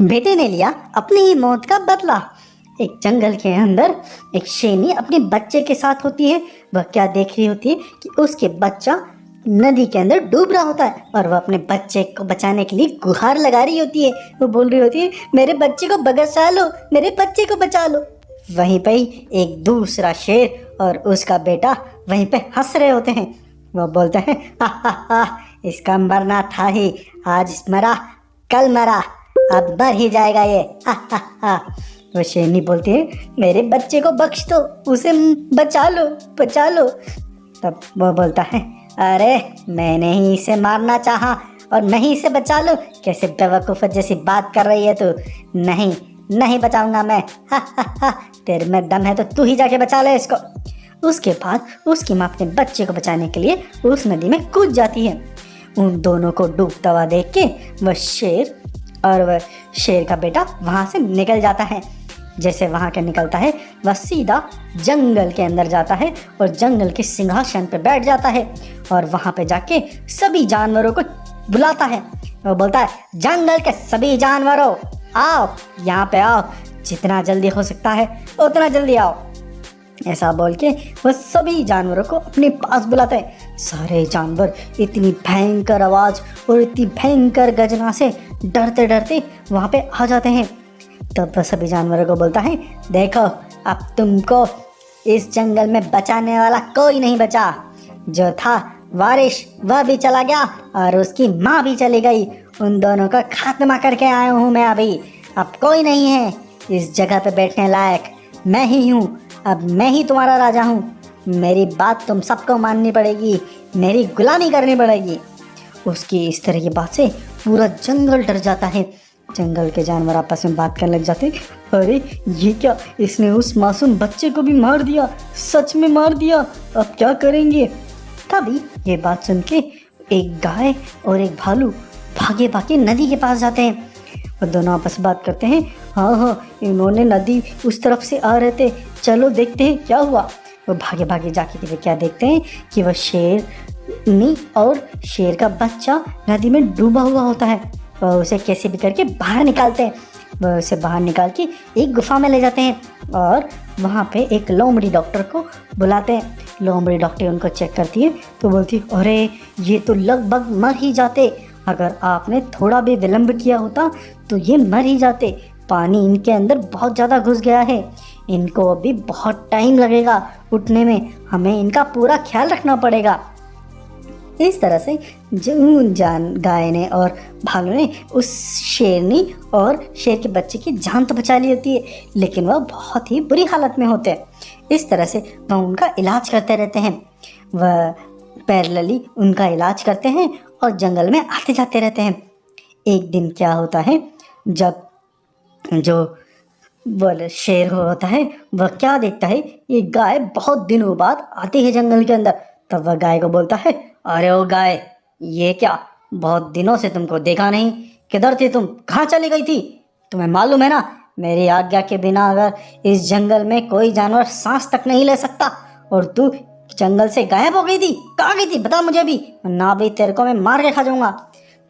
बेटे ने लिया अपनी ही मौत का बदला। एक जंगल के अंदर एक शेरनी अपने बच्चे के साथ होती है। वह क्या देख रही होती है कि उसके बच्चा नदी के अंदर डूब रहा होता है और वह अपने बच्चे को बचाने के लिए गुहार लगा रही होती है। वो बोल रही होती है, मेरे बच्चे को बचा लो, मेरे बच्चे को बचा लो। वहीं पे ही एक दूसरा शेर और उसका बेटा वहीं पे हंस रहे होते हैं। वो बोलते हैं, हा हा हा, इसका मरना था ही, आज मरा कल मरा, अब मर ही जाएगा ये, हा हा हा। वो शेरनी बोलती है, मेरे बच्चे को बख्श दो, उसे बचा लो बचा लो। तब वो बोलता है, अरे मैंने ही इसे मारना चाहा और मैं ही इसे बचा लूं, कैसे बेवकूफ़ जैसी बात कर रही है तू। नहीं नहीं बचाऊंगा मैं, हा हा हा, तेरे में दम है तो तू ही जाके बचा ले इसको। उसके बाद उसकी माँ अपने बच्चे को बचाने के लिए उस नदी में कूद जाती है। उन दोनों को डूबता हुआ देख के वह शेर और वह शेर का बेटा वहाँ से निकल जाता है। जैसे वहाँ के निकलता है वह सीधा जंगल के अंदर जाता है और जंगल के सिंहासन पर बैठ जाता है और वहाँ पे जाके सभी जानवरों को बुलाता है। वो बोलता है, जंगल के सभी जानवरों आओ, यहाँ पे आओ, जितना जल्दी हो सकता है उतना जल्दी आओ। ऐसा बोल के वह सभी जानवरों को अपने पास बुलाते हैं। सारे जानवर इतनी भयंकर आवाज़ और इतनी भयंकर गर्जना से डरते डरते वहाँ पे आ जाते हैं। तब वह सभी जानवरों को बोलता है, देखो अब तुमको इस जंगल में बचाने वाला कोई नहीं बचा। जो था वारिश वह भी चला गया और उसकी माँ भी चली गई। उन दोनों का खात्मा करके आया हूँ मैं अभी। अब कोई नहीं है इस जगह पे बैठने लायक, मैं ही हूँ। अब मैं ही तुम्हारा राजा हूँ। मेरी बात तुम सबको माननी पड़ेगी, मेरी गुलामी करनी पड़ेगी। उसकी इस तरह की बात से पूरा जंगल डर जाता है। जंगल के जानवर आपस में बात करने लग जाते हैं, अरे ये क्या, इसने उस मासूम बच्चे को भी मार दिया, सच में मार दिया, अब क्या करेंगे। तभी ये बात सुन के एक गाय और एक भालू भागे भागे नदी के पास जाते हैं। वो दोनों आपस में बात करते हैं, हाँ इन्होंने नदी उस तरफ से आ रहे थे, चलो देखते हैं क्या हुआ। वो भागे भागे जाके वे क्या देखते हैं कि वह शेरनी और शेर का बच्चा नदी में डूबा हुआ होता है। वह उसे कैसे भी करके बाहर निकालते हैं। वह उसे बाहर निकाल के एक गुफा में ले जाते हैं और वहाँ पे एक लोमड़ी डॉक्टर को बुलाते हैं। लोमड़ी डॉक्टर उनको चेक करती है तो बोलती है, अरे ये तो लगभग मर ही जाते, अगर आपने थोड़ा भी विलम्ब किया होता तो ये मर ही जाते। पानी इनके अंदर बहुत ज़्यादा घुस गया है, इनको अभी बहुत टाइम लगेगा उठने में, हमें इनका पूरा ख्याल रखना पड़ेगा। इस तरह से गाय ने और भालू ने उस शेरनी और शेर के बच्चे की जान तो बचा ली होती है, लेकिन वह बहुत ही बुरी हालत में होते हैं। इस तरह से वह उनका इलाज करते रहते हैं। वह पैरेलली उनका इलाज करते हैं और जंगल में आते जाते रहते हैं। एक दिन क्या होता है, जब जो वह शेर होता है वह क्या देखता है, ये गाय बहुत दिनों बाद आती है जंगल के अंदर। तब वह गाय को बोलता है, अरे ओ गाय, ये क्या, बहुत दिनों से तुमको देखा नहीं, किधर थी तुम, कहाँ चली गई थी। तुम्हें मालूम है ना, मेरी आज्ञा के बिना अगर इस जंगल में कोई जानवर सांस तक नहीं ले सकता, और तू जंगल से गायब हो गई थी, कहाँ गई थी बता मुझे भी, ना भी तेरे को मैं मार के खा जाऊंगा।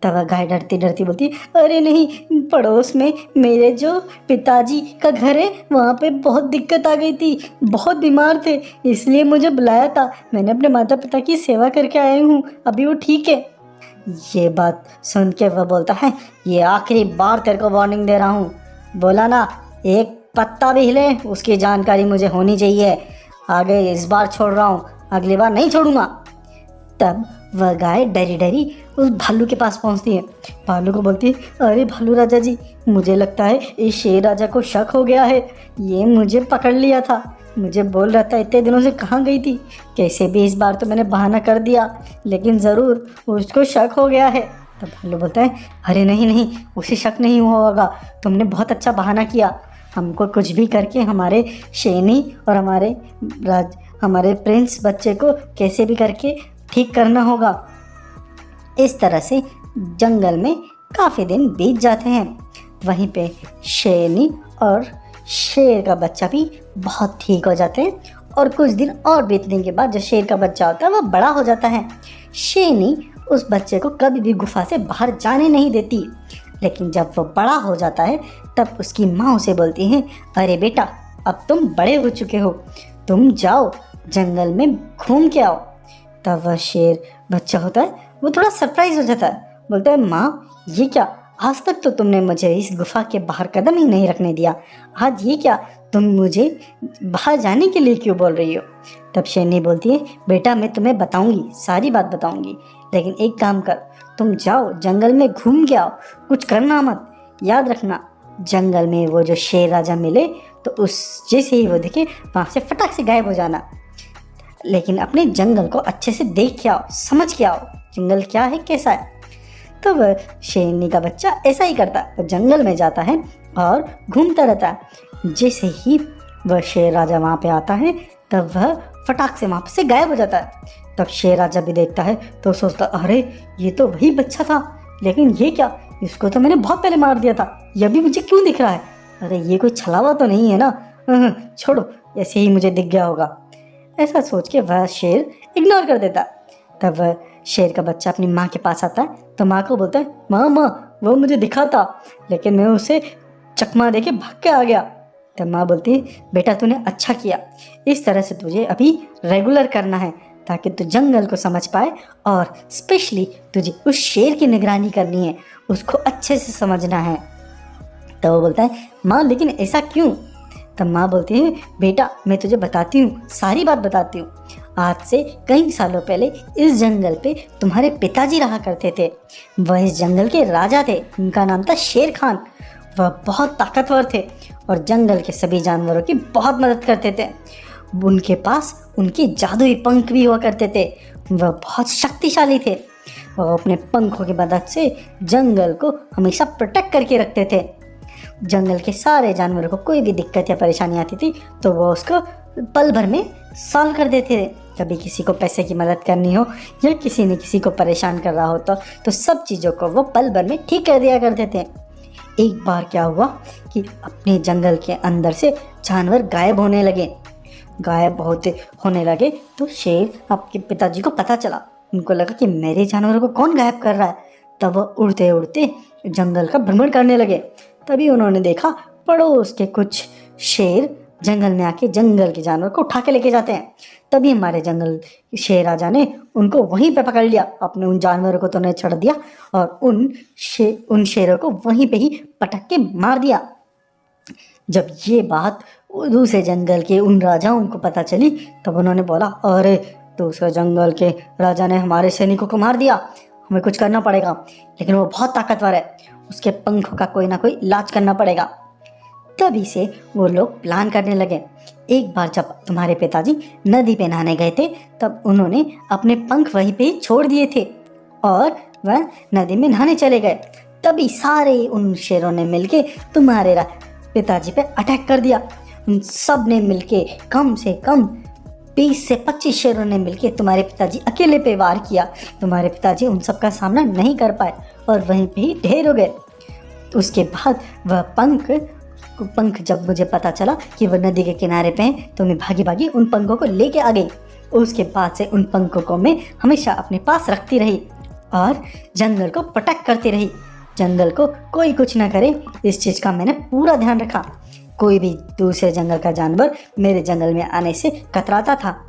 तब वह गाय डरती डरती बोलती, अरे नहीं, पड़ोस में मेरे जो पिताजी का घर है वहाँ पे बहुत दिक्कत आ गई थी, बहुत बीमार थे, इसलिए मुझे बुलाया था, मैंने अपने माता पिता की सेवा करके आई हूँ, अभी वो ठीक है। ये बात सुन के वह बोलता है, ये आखिरी बार तेरे को वार्निंग दे रहा हूँ, बोला ना एक पत्ता भी हिले उसकी जानकारी मुझे होनी चाहिए, आगे इस बार छोड़ रहा हूँ, अगली बार नहीं छोड़ूंगा। तब वह गाय डरी डरी उस भालू के पास पहुंचती है। भालू को बोलती है, अरे भालू राजा जी, मुझे लगता है इस शेर राजा को शक हो गया है, ये मुझे पकड़ लिया था, मुझे बोल रहा था इतने दिनों से कहाँ गई थी, कैसे भी इस बार तो मैंने बहाना कर दिया, लेकिन ज़रूर उसको शक हो गया है। तब भालू बोलता है, अरे नहीं नहीं, उसे शक नहीं हुआ होगा, तुमने बहुत अच्छा बहाना किया, हमको कुछ भी करके हमारे शेरनी और हमारे प्रिंस बच्चे को कैसे भी करके ठीक करना होगा। इस तरह से जंगल में काफ़ी दिन बीत जाते हैं। वहीं पे शेरनी और शेर का बच्चा भी बहुत ठीक हो जाते हैं और कुछ दिन और बीतने के बाद जो शेर का बच्चा होता है वह बड़ा हो जाता है। शेरनी उस बच्चे को कभी भी गुफा से बाहर जाने नहीं देती। लेकिन जब वो बड़ा हो जाता है तब उसकी माँ उसे बोलती है, अरे बेटा अब तुम बड़े हो चुके हो, तुम जाओ जंगल में घूम के आओ। तब वह शेर बच्चा होता है वो थोड़ा सरप्राइज हो जाता है, बोलता है, माँ ये क्या, आज तक तो तुमने मुझे इस गुफा के बाहर कदम ही नहीं रखने दिया, आज ये क्या, तुम मुझे बाहर जाने के लिए क्यों बोल रही हो। तब शेरनी बोलती है, बेटा मैं तुम्हें बताऊंगी, सारी बात बताऊंगी, लेकिन एक काम कर, तुम जाओ जंगल में घूम के आओ, कुछ करना मत, याद रखना जंगल में वो जो शेर राजा मिले तो उस जैसे ही वो दिखे वहाँ से फटाक से गायब हो जाना, लेकिन अपने जंगल को अच्छे से देख के आओ, समझ के आओ जंगल क्या है कैसा है। तो वह शेरनी का बच्चा ऐसा ही करता है, वो जंगल में जाता है और घूमता रहता है। जैसे ही वह शेर राजा वहाँ पे आता है तब वह फटाक से वहाँ से गायब हो जाता है। तब शेर राजा भी देखता है तो सोचता, अरे ये तो वही बच्चा था, लेकिन ये क्या, इसको तो मैंने बहुत पहले मार दिया था, यह भी मुझे क्यों दिख रहा है, अरे ये कोई छलावा तो नहीं है ना, छोड़ो ऐसे ही मुझे दिख गया होगा। ऐसा सोच के वह शेर इग्नोर कर देता। तब वह शेर का बच्चा अपनी माँ के पास आता है तो माँ को बोलता है, माँ वो मुझे दिखा था, लेकिन मैं उसे चकमा दे के भाग के आ गया। तब माँ बोलती है, बेटा तूने अच्छा किया, इस तरह से तुझे अभी रेगुलर करना है ताकि तू जंगल को समझ पाए, और स्पेशली तुझे उस शेर की निगरानी करनी है, उसको अच्छे से समझना है। तो वो बोलता है, माँ लेकिन ऐसा क्यों। तब माँ बोलती है, बेटा मैं तुझे बताती हूँ, सारी बात बताती हूँ। आज से कई सालों पहले इस जंगल पे तुम्हारे पिताजी रहा करते थे। वह इस जंगल के राजा थे, उनका नाम था शेर खान। वह बहुत ताकतवर थे और जंगल के सभी जानवरों की बहुत मदद करते थे। उनके पास उनके जादुई पंख भी हुआ करते थे। वह बहुत शक्तिशाली थे। वह अपने पंखों की मदद से जंगल को हमेशा प्रोटेक्ट करके रखते थे। जंगल के सारे जानवरों को कोई भी दिक्कत या परेशानी आती थी तो वह उसको पल भर में सॉल्व कर देते थे। कभी किसी को पैसे की मदद करनी हो या किसी ने किसी को परेशान कर रहा हो तो सब चीज़ों को वो पल भर में ठीक कर दिया करते थे। एक बार क्या हुआ कि अपने जंगल के अंदर से जानवर गायब होने लगे तो शेर आपके पिताजी को पता चला। उनको लगा कि मेरे जानवरों को कौन गायब कर रहा है। तब वो उड़ते उड़ते जंगल का भ्रमण करने लगे। तभी उन्होंने देखा पड़ोस के कुछ शेर जंगल में आके जंगल के जानवर को उठा के लेके जाते हैं। तभी हमारे जंगल शेर राजा ने उनको वहीं पे पकड़ लिया। अपने उन जानवरों को तो नहीं छोड़ दिया और उन शेरों को वहीं पे ही पटक के मार दिया। जब ये बात दूसरे जंगल के उन राजाओं को पता चली तब उन्होंने बोला, अरे दूसरे जंगल के राजा ने हमारे सैनिकों को मार दिया, हमें कुछ करना पड़ेगा, लेकिन वो बहुत ताकतवर है, उसके पंखों का कोई ना कोई इलाज करना पड़ेगा। तभी से वो लोग प्लान करने लगे। एक बार जब तुम्हारे पिताजी नदी पे नहाने गए थे तब उन्होंने अपने पंख वहीं पे ही छोड़ दिए थे और वह नदी में नहाने चले गए। तभी सारे उन शेरों ने मिलके तुम्हारे पिताजी पे अटैक कर दिया। उन सब ने मिलके कम से कम 20 से 25 शेरों ने मिलके तुम्हारे पिताजी अकेले पे वार किया। तुम्हारे पिताजी उन सब का सामना नहीं कर पाए और वहीं पे ही ढेर हो गए। उसके बाद वह पंख जब मुझे पता चला कि वह नदी के किनारे पे हैं तो मैं भागी भागी उन पंखों को लेके आ गई। उसके बाद से उन पंखों को मैं हमेशा अपने पास रखती रही और जंगल को प्रोटेक्ट करती रही। जंगल को कोई कुछ ना करे इस चीज़ का मैंने पूरा ध्यान रखा। कोई भी दूसरे जंगल का जानवर मेरे जंगल में आने से कतराता था।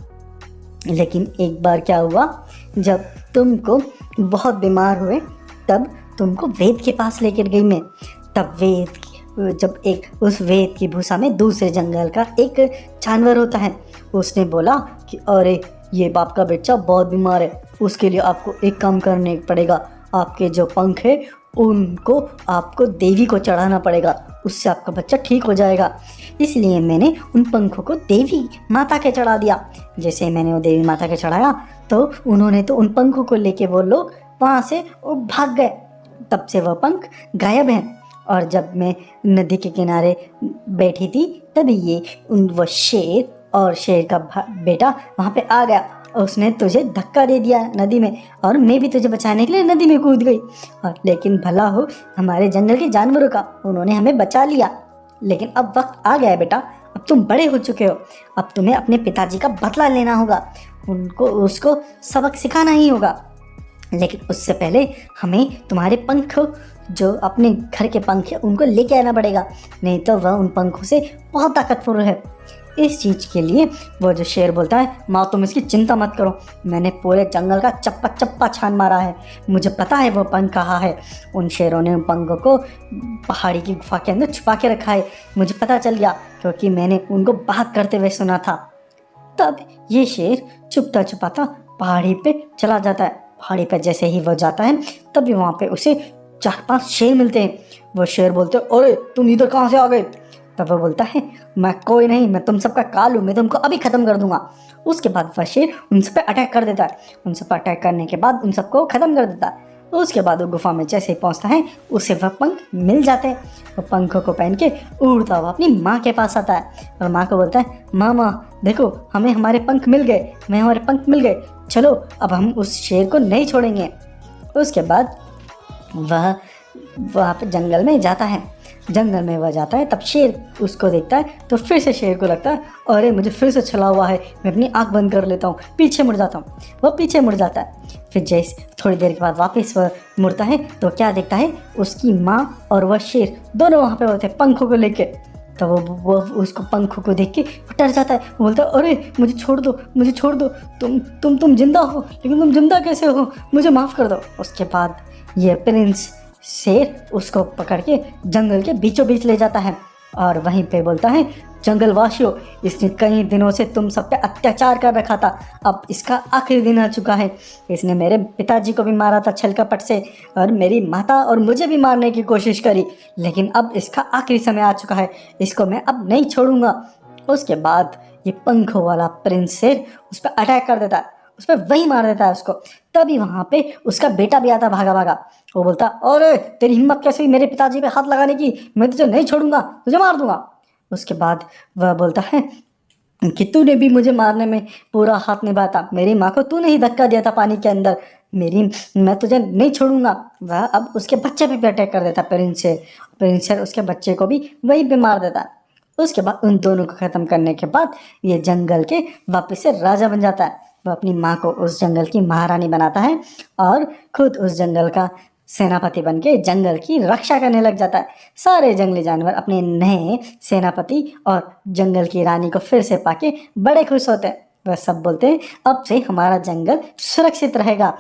लेकिन एक बार क्या हुआ, जब तुमको बहुत बीमार हुए तब तुमको वेद के पास लेकर गई मैं। तब उस वेद की भूसा में दूसरे जंगल का एक जानवर होता है, उसने बोला कि अरे ये बाप का बच्चा बहुत बीमार है, उसके लिए आपको एक काम करने पड़ेगा, आपके जो पंख है उनको आपको देवी को चढ़ाना पड़ेगा, उससे आपका बच्चा ठीक हो जाएगा। इसलिए मैंने उन पंखों को देवी माता के चढ़ा दिया। जैसे मैंने वो देवी माता के चढ़ाया तो उन्होंने तो उन पंखों को लेके वो लोग वहाँ से भाग गए। तब से वह पंख गायब हैं। और जब मैं नदी के किनारे बैठी थी तभी वो शेर और शेर का बेटा वहाँ पे आ गया और उसने तुझे धक्का दे दिया नदी में और मैं भी तुझे बचाने के लिए नदी में कूद गई। और लेकिन भला हो हमारे जंगल के जानवरों का, उन्होंने हमें बचा लिया। लेकिन अब वक्त आ गया है बेटा, अब तुम बड़े हो चुके हो, अब तुम्हें अपने पिताजी का बदला लेना होगा, उसको सबक सिखाना ही होगा। लेकिन उससे पहले हमें तुम्हारे पंख जो अपने घर के पंख है उनको लेके आना पड़ेगा, नहीं तो वह उन पंखों से बहुत ताकतवर है। इस चीज़ के लिए वो जो शेर बोलता है, माँ तुम इसकी चिंता मत करो, मैंने पूरे जंगल का चप्पा चप्पा छान मारा है, मुझे पता है वो पंख कहाँ है। उन शेरों ने उन पंखों को पहाड़ी की गुफा के अंदर छुपा के रखा है, मुझे पता चल गया क्योंकि मैंने उनको बात करते हुए सुना था। तब ये शेर छुपता छुपाता पहाड़ी पे चला जाता है। पहाड़ी पे जैसे ही वो जाता है तभी वहाँ पे उसे 4-5 शेर मिलते हैं। वो शेर बोलते हैं, अरे तुम इधर कहाँ से आ गए? तब वो बोलता है, मैं कोई नहीं, मैं तुम सबका काल हूँ, मैं तुमको अभी ख़त्म कर दूंगा। उसके बाद वह शेर उन सब पे अटैक कर देता है। उन सब पर अटैक करने के बाद उन सबको ख़त्म कर देता है। उसके बाद वो गुफा में जैसे ही पहुँचता है उसे वह पंख मिल जाते हैं। वो पंखों को पहन के उड़ता हुआ अपनी माँ के पास आता है और माँ को बोलता है, माँ देखो हमें हमारे पंख मिल गए, हमारे पंख मिल गए, चलो अब हम उस शेर को नहीं छोड़ेंगे। उसके बाद वह वहाँ पे जंगल में जाता है। जंगल में वह जाता है तब शेर उसको देखता है तो फिर से शेर को लगता है, अरे मुझे फिर से छला हुआ है, मैं अपनी आँख बंद कर लेता हूँ, पीछे मुड़ जाता हूँ। वह पीछे मुड़ जाता है। फिर जैसे थोड़ी देर के बाद वापस वह मुड़ता है तो क्या देखता है, उसकी माँ और वह शेर दोनों वहाँ पे होते हैं पंखों को लेके। तो वो उसको पंखों को देख के डर जाता है। वो बोलता है, अरे मुझे छोड़ दो, मुझे छोड़ दो, तुम जिंदा हो, लेकिन तुम जिंदा कैसे हो, मुझे माफ़ कर दो। उसके बाद ये प्रिंस शेर उसको पकड़ के जंगल के बीचों बीच ले जाता है और वहीं पे बोलता है, जंगल वासियों, इसने कई दिनों से तुम सब पे अत्याचार कर रखा था, अब इसका आखिरी दिन आ चुका है। इसने मेरे पिताजी को भी मारा था छल कपट से और मेरी माता और मुझे भी मारने की कोशिश करी, लेकिन अब इसका आखिरी समय आ चुका है, इसको मैं अब नहीं छोड़ूंगा। उसके बाद ये पंखों वाला प्रिंस शेर उस पर अटैक कर देता है, उस पर वही मार देता है उसको। तभी वहाँ पे उसका बेटा भी आता भागा भागा। वो बोलता, अरे तेरी हिम्मत कैसे हुई मेरे पिताजी पे हाथ लगाने की, मैं तुझे नहीं छोड़ूंगा, तुझे मार दूंगा। उसके बाद वह बोलता है कि तूने भी मुझे मारने में पूरा हाथ निभाया था, मेरी माँ को तूने ही धक्का दिया था पानी के अंदर, मैं तुझे नहीं छोड़ूंगा। वह अब उसके बच्चे पे भी अटैक कर देता प्रिंस उसके बच्चे को भी वहीं पे मार देता। उसके बाद उन दोनों को ख़त्म करने के बाद ये जंगल के वापस से राजा बन जाता है। वह अपनी माँ को उस जंगल की महारानी बनाता है और खुद उस जंगल का सेनापति बन के जंगल की रक्षा करने लग जाता है। सारे जंगली जानवर अपने नए सेनापति और जंगल की रानी को फिर से पाके बड़े खुश होते हैं। वह सब बोलते हैं, अब से हमारा जंगल सुरक्षित रहेगा,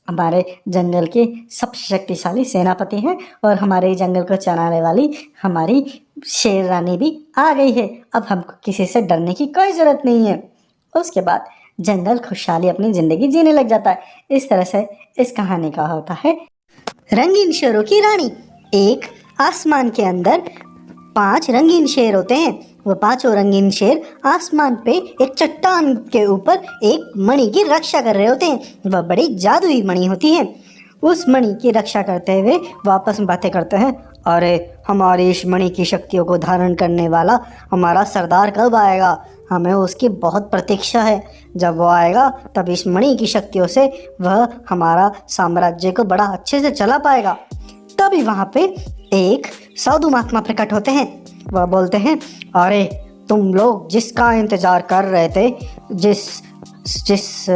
हमारे जंगल के सबसे शक्तिशाली सेनापति हैं और हमारे जंगल को चलाने वाली हमारी शेर रानी भी आ गई है, अब हमको किसी से डरने की कोई ज़रूरत नहीं है। उसके बाद जंगल खुशहाली अपनी ज़िंदगी जीने लग जाता है। इस तरह से इस कहानी का होता है रंगीन शेरों की रानी। एक आसमान के अंदर 5 रंगीन शेर होते हैं। वो 5 रंगीन शेर आसमान पे एक चट्टान के ऊपर एक मणि की रक्षा कर रहे होते हैं। वह बड़ी जादुई मणि होती है। उस मणि की रक्षा करते हुए वापस में बातें करते हैं, अरे हमारी इस मणि की शक्तियों को धारण करने वाला हमारा सरदार कब आएगा, हमें उसकी बहुत प्रतीक्षा है। जब वो आएगा तब इस मणि की शक्तियों से वह हमारा साम्राज्य को बड़ा अच्छे से चला पाएगा। तभी वहाँ पे एक साधु महात्मा प्रकट होते हैं। वह बोलते हैं, अरे तुम लोग जिसका इंतज़ार कर रहे थे, जिस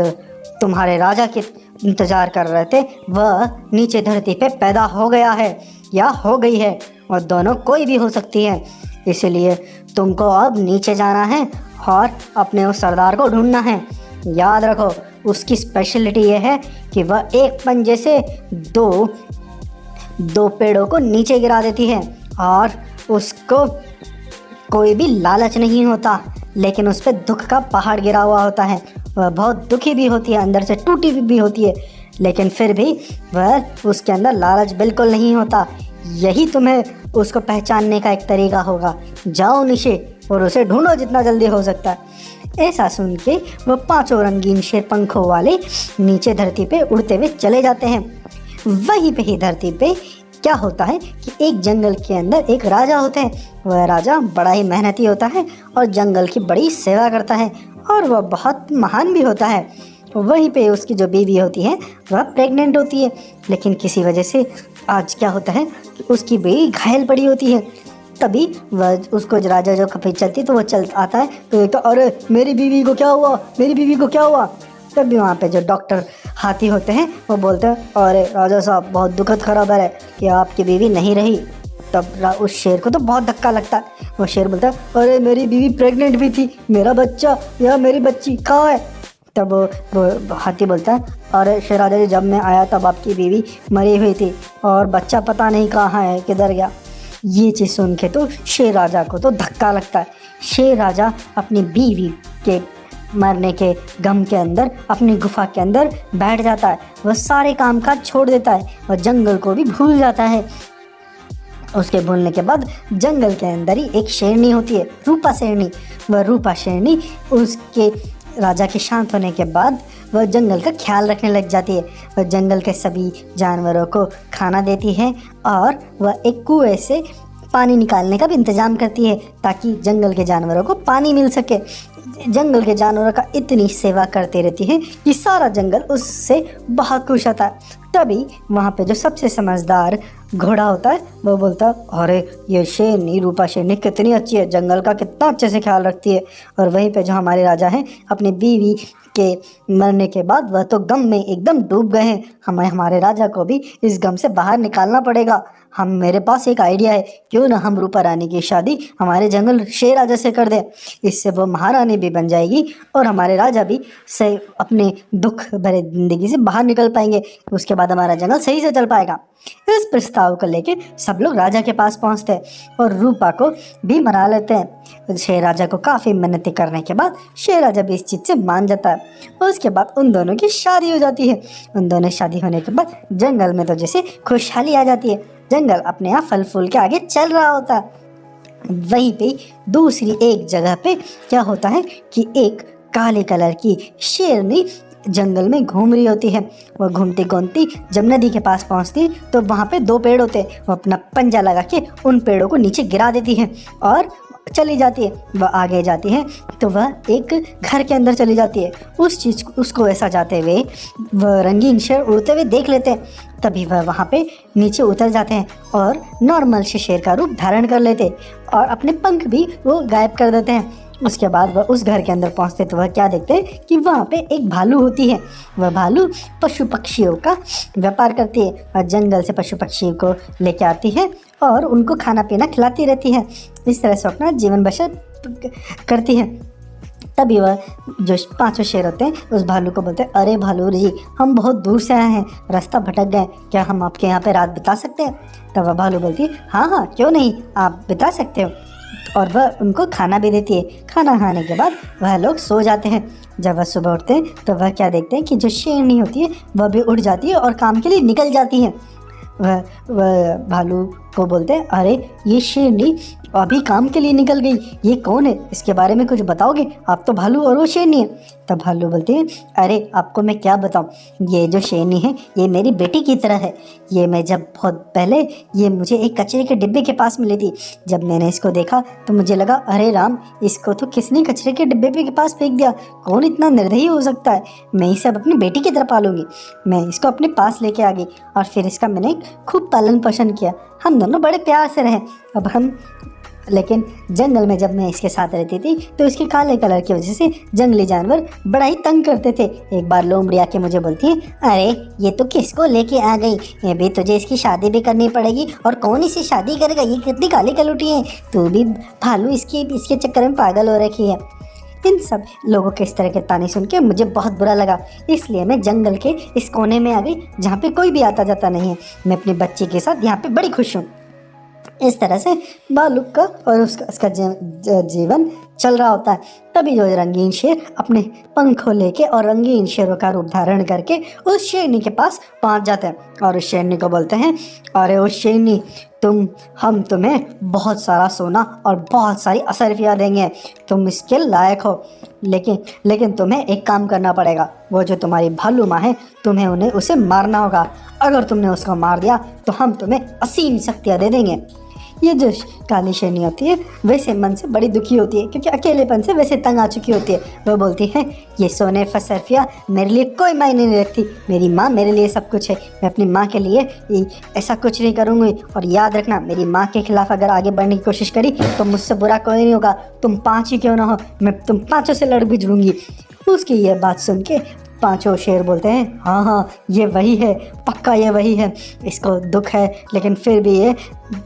तुम्हारे राजा के इंतज़ार कर रहे थे, वह नीचे धरती पे पैदा हो गया है या हो गई है, और दोनों कोई भी हो सकती है। इसलिए तुमको अब नीचे जाना है और अपने उस सरदार को ढूंढना है। याद रखो, उसकी स्पेशलिटी ये है कि वह एक पंजे से दो पेड़ों को नीचे गिरा देती है और उसको कोई भी लालच नहीं होता, लेकिन उस पर दुख का पहाड़ गिरा हुआ होता है। वह बहुत दुखी भी होती है, अंदर से टूटी भी होती है, लेकिन फिर भी वह उसके अंदर लालच बिल्कुल नहीं होता। यही तुम्हें उसको पहचानने का एक तरीका होगा। जाओ नीचे और उसे ढूंढो जितना जल्दी हो सकता है। ऐसा सुन के वह 5 रंगीन शेर पंखों वाले नीचे धरती पे उड़ते हुए चले जाते हैं। वहीं पे ही धरती पे क्या होता है कि एक जंगल के अंदर एक राजा होते हैं। वह राजा बड़ा ही मेहनती होता है और जंगल की बड़ी सेवा करता है और वह बहुत महान भी होता है। वहीं पे उसकी जो बीवी होती है वह प्रेग्नेंट होती है, लेकिन किसी वजह से आज क्या होता है कि उसकी बीवी घायल पड़ी होती है। तभी वह उसको राजा जो कभी चलती तो वह चल आता है तो देखता, अरे मेरी बीवी को क्या हुआ, मेरी बीवी को क्या हुआ। तभी वहाँ पे जो डॉक्टर हाथी होते हैं वो बोलते हैं, अरे राजा साहब बहुत दुखद खबर है कि आपकी बीवी नहीं रही। तब उस शेर को तो बहुत धक्का लगता है। वो शेर बोलता है, अरे मेरी बीवी प्रेग्नेंट भी थी, मेरा बच्चा या मेरी बच्ची कहाँ है। तब वो हाथी बोलता है, अरे शेर राजा जी, जब मैं आया तब आपकी बीवी मरी हुई थी और बच्चा पता नहीं कहाँ है, किधर गया। ये चीज़ सुन के तो शेर राजा को तो धक्का लगता है। शेर राजा अपनी बीवी के मरने के गम के अंदर अपनी गुफा के अंदर बैठ जाता है। वह सारे काम काज छोड़ देता है, वह जंगल को भी भूल जाता है। उसके भूलने के बाद जंगल के अंदर ही एक शेरनी होती है, रूपा शेरनी। वह रूपा शेरनी उसके राजा के शांत होने के बाद वह जंगल का ख्याल रखने लग जाती है। वह जंगल के सभी जानवरों को खाना देती है और वह एक कुएं से पानी निकालने का भी इंतज़ाम करती है ताकि जंगल के जानवरों को पानी मिल सके। जंगल के जानवरों का इतनी सेवा करती रहती है कि सारा जंगल उससे बहुत खुश होता है। तभी वहाँ पे जो सबसे समझदार घोड़ा होता है वो बोलता है, अरे ये शेरनी, रूपा शेरनी कितनी अच्छी है, जंगल का कितना अच्छे से ख्याल रखती है। और वहीं पे जो हमारे राजा हैं, अपनी बीवी के मरने के बाद वह तो गम में एकदम डूब गए हैं। हमारे राजा को भी इस गम से बाहर निकालना पड़ेगा। मेरे पास एक आइडिया है, क्यों ना हम रूपा रानी की शादी हमारे जंगल शेर राजा से कर दें। इससे वो महारानी भी बन जाएगी और हमारे राजा भी सही अपने दुख भरे ज़िंदगी से बाहर निकल पाएंगे। उसके बाद हमारा जंगल सही से चल पाएगा। इस प्रस्ताव को लेके सब लोग राजा के पास पहुंचते हैं और रूपा को भी मना लेते हैं। शेर राजा को काफ़ी मिन्नतें करने के बाद शेर राजा भी इस चीज़ से मान जाता है। उसके बाद उन दोनों की शादी हो जाती है। उन दोनों शादी होने के बाद जंगल में तो जैसे खुशहाली आ जाती है। जंगल अपने आप फल फूल के आगे चल रहा होता है। वहीं पे दूसरी एक जगह पे क्या होता है कि एक काले कलर की शेरनी जंगल में घूम रही होती है। वह घूमती घूमती जब नदी के पास पहुंचती तो वहाँ पे 2 पेड़ होते हैं। वो अपना पंजा लगा के उन पेड़ों को नीचे गिरा देती है और चली जाती है। वह आगे जाती है तो वह एक घर के अंदर चली जाती है। उसको ऐसा जाते हुए वह रंगीन शेर उड़ते हुए देख लेते हैं। तभी वह वहाँ पे नीचे उतर जाते हैं और नॉर्मल से शेर का रूप धारण कर लेते और अपने पंख भी वो गायब कर देते हैं। उसके बाद वह उस घर के अंदर पहुंचते तो वह क्या देखते हैं कि वहाँ पे एक भालू होती है। वह भालू पशु पक्षियों का व्यापार करती है और जंगल से पशु पक्षियों को लेके आती है और उनको खाना पीना खिलाती रहती है। इस तरह से अपना जीवन बसर करती है। तभी वह जो 5 शेर होते हैं उस भालू को बोलते हैं, अरे भालू जी, हम बहुत दूर से आए हैं, रास्ता भटक गए, क्या हम आपके यहाँ पे रात बिता सकते हैं। तब वह भालू बोलती है, हाँ हाँ क्यों नहीं, आप बिता सकते हो। और वह उनको खाना भी देती है। खाना खाने के बाद वह लोग सो जाते हैं। जब वह सुबह उठते हैं तो वह क्या देखते हैं कि जो शेरनी होती है वह भी उठ जाती है और काम के लिए निकल जाती है। वह भालू को बोलते हैं, अरे ये शेरनी अभी काम के लिए निकल गई, ये कौन है, इसके बारे में कुछ बताओगे, आप तो भालू और वो शेरनी है। तब भालू बोलते हैं, अरे आपको मैं क्या बताऊं, ये जो शेरनी है ये मेरी बेटी की तरह है। ये मैं जब बहुत पहले ये मुझे एक कचरे के डिब्बे के पास मिली थी। जब मैंने इसको देखा तो मुझे लगा, अरे राम, इसको तो किसने कचरे के डिब्बे के पास फेंक दिया, कौन इतना निर्दयी हो सकता है। मैं इसे अब अपनी बेटी की तरह पालूंगी। मैं इसको अपने पास लेके आ गई और फिर इसका मैंने खूब पालन पोषण किया। हम दोनों बड़े प्यार से रहे। लेकिन जंगल में जब मैं इसके साथ रहती थी तो इसके काले कलर की वजह से जंगली जानवर बड़ा ही तंग करते थे। एक बार लोमड़ी आके मुझे बोलती है, अरे ये तो किसको लेके आ गई, ये भी तुझे इसकी शादी भी करनी पड़ेगी, और कौन इसे शादी करेगा, ये कितनी काली कलूटी है, तू भी भालू इसके चक्कर में पागल हो रखी है। इन सब लोगों के इस तरह के ताने सुन के मुझे बहुत बुरा लगा, इसलिए मैं जंगल के इस कोने में आ गई जहाँ पे कोई भी आता जाता नहीं है। मैं अपने बच्चे के साथ यहाँ पे बड़ी खुश हूँ। इस तरह से भालू का और उसका जीवन चल रहा होता है। तभी जो रंगीन शेर अपने पंखों लेके और रंगीन शेरों का रूप धारण करके उस शेरनी के पास पहुंच जाते हैं और उस शेरनी को बोलते हैं, अरे उस शेरनी, हम तुम्हें बहुत सारा सोना और बहुत सारी असरफियाँ देंगे, तुम इसके लायक हो। लेकिन तुम्हें एक काम करना पड़ेगा, वो जो तुम्हारी भालू माँ है तुम्हें उसे मारना होगा। अगर तुमने उसको मार दिया तो हम तुम्हें असीम शक्तियाँ दे देंगे। ये जो काली शेरनी होती है वैसे मन से बड़ी दुखी होती है, क्योंकि अकेलेपन से वैसे तंग आ चुकी होती है। वो बोलती है, ये सोने फसरफिया मेरे लिए कोई मायने नहीं रखती, मेरी माँ मेरे लिए सब कुछ है। मैं अपनी माँ के लिए ऐसा कुछ नहीं करूँगी, और याद रखना, मेरी माँ के खिलाफ अगर आगे बढ़ने की कोशिश करी तो मुझसे बुरा कोई नहीं होगा, तुम 5 ही क्यों ना हो, मैं तुम 5 से लड़ भिड़ूंगी। उसकी ये बात सुन के पांचों शेर बोलते हैं हाँ हाँ ये वही है, पक्का ये वही है। इसको दुख है लेकिन फिर भी ये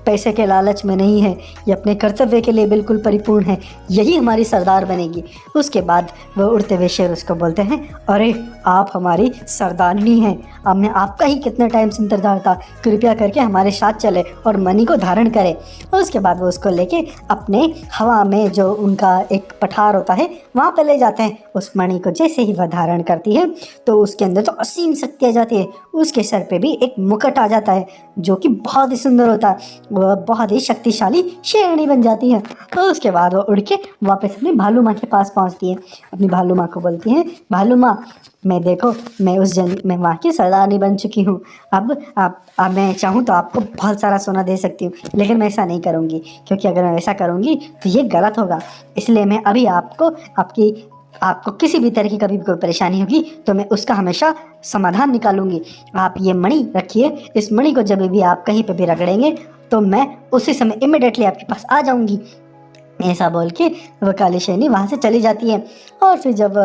पैसे के लालच में नहीं है, ये अपने कर्तव्य के लिए बिल्कुल परिपूर्ण है, यही हमारी सरदार बनेगी। उसके बाद वो उड़ते हुए शेर उसको बोलते हैं अरे आप हमारी सरदारनी हैं, हमने आपका ही कितने टाइम से इंतजार था, कृपया करके हमारे साथ चले और मणि को धारण करें। उसके बाद वो उसको लेके अपने हवा में जो उनका एक पठार होता है वहाँ पे ले जाते हैं। उस मणि को जैसे ही वह धारण करती है तो उसके अंदर तो असीम शक्ति आ जाती है, उसके सर पे भी एक मुकुट आ जाता है जो कि बहुत ही सुंदर होता है, वह बहुत ही शक्तिशाली शेरनी बन जाती है। तो उसके बाद वो उड़ के वापस अपनी भालू माँ के पास पहुँचती है, अपनी भालू माँ को बोलती है भालू माँ मैं देखो मैं वहाँ की सरदारनी बन चुकी हूँ, अब मैं चाहूँ तो आपको बहुत सारा सोना दे सकती हूँ, लेकिन मैं ऐसा नहीं करूँगी क्योंकि अगर मैं ऐसा करूँगी तो ये गलत होगा। इसलिए मैं अभी आपको किसी भी तरह की कभी भी कोई परेशानी होगी तो मैं उसका हमेशा समाधान निकालूंगी। आप ये मणि रखिए, इस मणि को जब भी आप कहीं पे भी रगड़ेंगे तो मैं उसी समय इमिडिएटली आपके पास आ जाऊंगी। ऐसा बोल के वह काली शेरनी वहाँ से चली जाती है। और फिर जब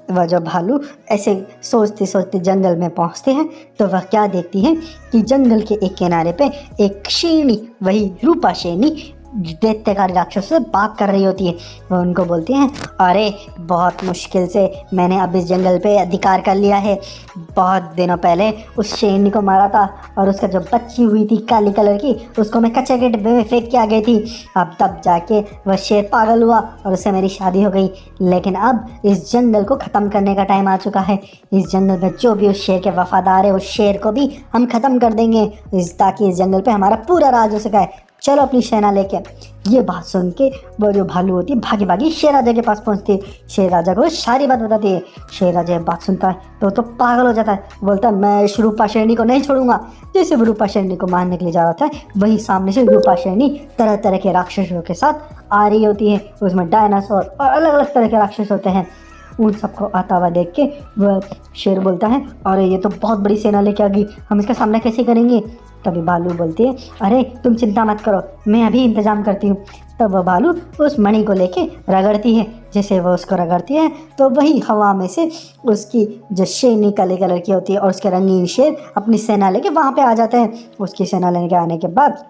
वह जो भालू ऐसे सोचते सोचते जंगल में पहुँचते हैं तो वह क्या देखती है कि जंगल के एक किनारे पे एक शेरनी, वही रूपा शेरनी दैत्यकारी राक्षस से बात कर रही होती है। वह उनको बोलती हैं अरे बहुत मुश्किल से मैंने अब इस जंगल पे अधिकार कर लिया है, बहुत दिनों पहले उस शेरनी को मारा था और उसका जो बच्ची हुई थी काली कलर की उसको मैं कच्चे के डिब्बे में फेंक के आ गई थी। अब तब जाके वह शेर पागल हुआ और उससे मेरी शादी हो गई, लेकिन अब इस जंगल को ख़त्म करने का टाइम आ चुका है। इस जंगल में जो भी उस शेर के वफादार है उस शेर को भी हम ख़त्म कर देंगे ताकि इस जंगल पे हमारा पूरा राज हो सका है। चलो अपनी सेना लेके। ये बात सुन के वो जो भालू होती है भागी भागी शेर राजा के पास पहुंचती है, शेर राजा को सारी बात बताती है। शेर राजा ये बात सुनता है तो पागल हो जाता है, बोलता है मैं इस रूपा शेरनी को नहीं छोड़ूंगा। जैसे वो रूपा शेरनी को मारने के लिए जा रहा था वही सामने से रूपा शेरनी तरह तरह के राक्षसों के साथ आ रही होती है, उसमें डायनासोर और अलग अलग तरह के राक्षस होते हैं। उन सबको आता हुआ देख के वह शेर बोलता है अरे ये तो बहुत बड़ी सेना लेके आ गई, हम इसका सामना कैसे करेंगे। तभी भालू बोलती है अरे तुम चिंता मत करो, मैं अभी इंतजाम करती हूँ। तब वह भालू उस मणि को लेके रगड़ती है, जैसे वह उसको रगड़ती है तो वही हवा में से उसकी जो शेरनी काले कलर की होती है और उसके रंगीन शेर अपनी सेना लेके वहाँ पे आ जाते हैं। उसकी सेना लेके आने के बाद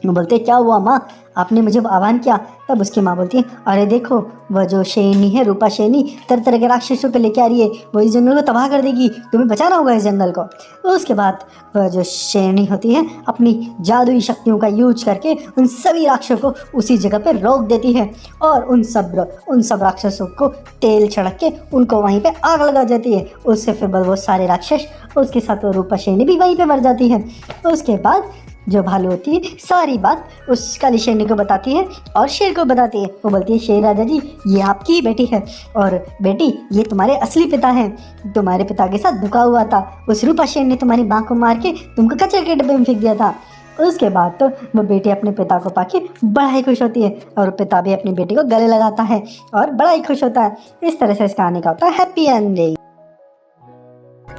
वो बोलते क्या हुआ माँ, आपने मुझे आह्वान किया। तब उसकी माँ बोलती है अरे देखो वह जो शेरनी है रूपा शेरनी तरह तरह के राक्षसों पे लेके आ रही है, वो इस जंगल को तबाह कर देगी, तुम्हें बचाना होगा इस जंगल को। उसके बाद वह जो शेरनी होती है अपनी जादुई शक्तियों का यूज करके उन सभी राक्षसों को उसी जगह पे रोक देती है और उन सब राक्षसों को तेल छिड़क के उनको वहीं पे आग लगा देती है। उससे फिर वो सारे राक्षस उसके साथ वो रूपा शेरनी भी वहीं पे मर जाती है। उसके बाद जो भालू होती है सारी बात उस काली शेरनी को बताती है और शेर को बताती है। वो बोलती है शेर राजा जी ये आपकी ही बेटी है और बेटी ये तुम्हारे असली पिता हैं, तुम्हारे पिता के साथ धोखा हुआ था, उस रूपा शेर ने तुम्हारी माँ को मार के तुमको कचरे के डब्बे में फेंक दिया था। उसके बाद तो वो बेटी अपने पिता को पाके बड़ा ही खुश होती है और पिता भी अपनी बेटी को गले लगाता है और बड़ा ही खुश होता है। इस तरह से इस कहानी का होता है हैप्पी एंडिंग।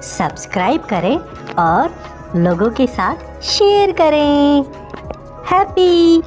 सब्सक्राइब करें और लोगों के साथ शेयर करें। हैप्पी